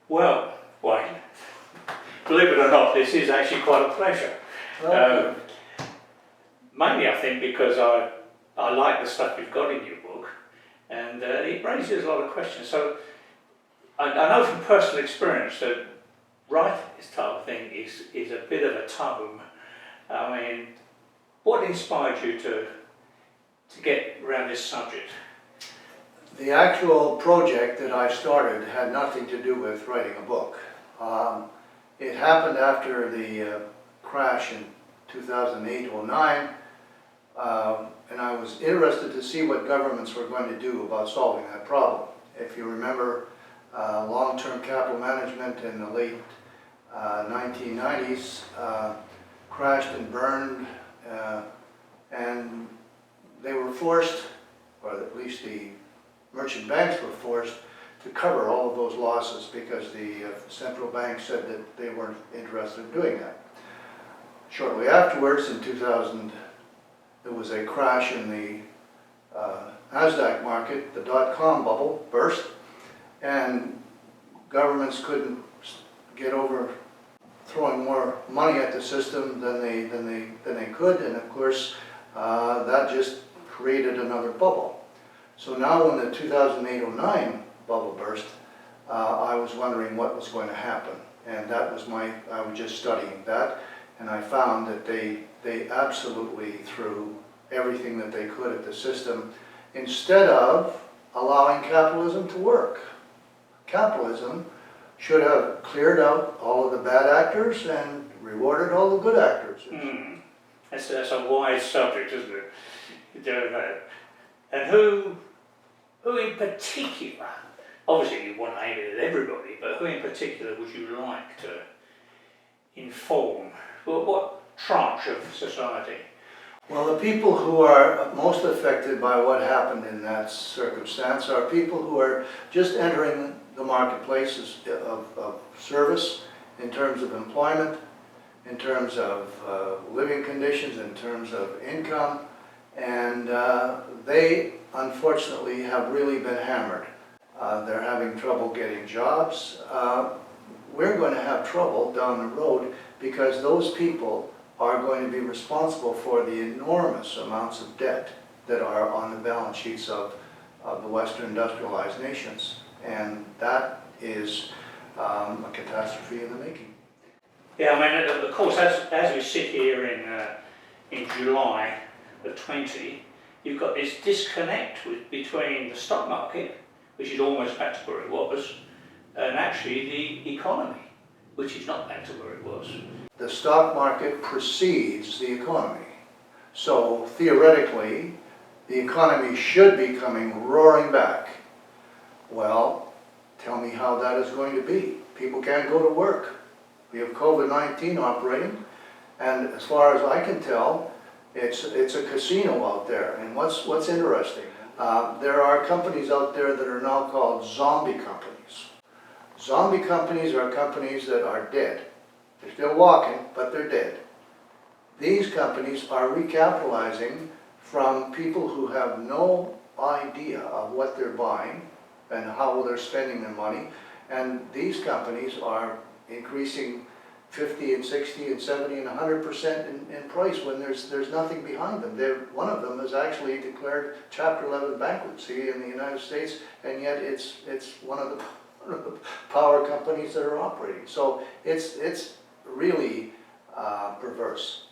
Well, Wayne, believe it or not, this is actually quite a pleasure. Okay. Mainly, I think, because I like the stuff you've got in your book, and it raises a lot of questions. So I know from personal experience that writing this type of thing is a bit of a tome. I mean, what inspired you to get around this subject? The actual project that I started had nothing to do with writing a book. It happened after the crash in 2008-09, and I was interested to see what governments were going to do about solving that problem. If you remember, long-term capital management in the late 1990s crashed and burned, and they were forced, or at least the merchant banks were forced, to cover all of those losses because the central bank said that they weren't interested in doing that. Shortly afterwards, in 2000, there was a crash in the NASDAQ market. The dot-com bubble burst, and governments couldn't get over throwing more money at the system than they could, and of course that just created another bubble. So now when the 2008-09 bubble burst, I was wondering what was going to happen, and that was I was just studying that, and I found that they absolutely threw everything that they could at the system instead of allowing capitalism to work. Capitalism should have cleared out all of the bad actors and rewarded all the good actors. That's a wise subject, isn't it? And who in particular, obviously you want to aim it at everybody, but who in particular would you like to inform? Well, what tranche of society? Well, the people who are most affected by what happened in that circumstance are people who are just entering the marketplaces of service, in terms of employment, in terms of living conditions, in terms of income, and they unfortunately have really been hammered. They're having trouble getting jobs. We're going to have trouble down the road because those people are going to be responsible for the enormous amounts of debt that are on the balance sheets of the Western industrialized nations. And that is a catastrophe in the making. Yeah, I mean, of course, as we sit here in July of 20, you've got this disconnect between the stock market, which is almost back to where it was, and actually the economy, which is not back to where it was. The stock market precedes the economy. So theoretically, the economy should be coming roaring back. Well, tell me how that is going to be. People can't go to work. We have COVID-19 operating, and as far as I can tell, it's a casino out there. And what's interesting, there are companies out there that are now called zombie companies. Zombie companies are companies that are dead. They're still walking, but they're dead. These companies are recapitalizing from people who have no idea of what they're buying and how they're spending their money. And these companies are increasing 50 and 60 and 70 and 100% in price when there's nothing behind them. One of them has actually declared Chapter 11 bankruptcy in the United States, and yet it's one of the power companies that are operating. So it's really perverse.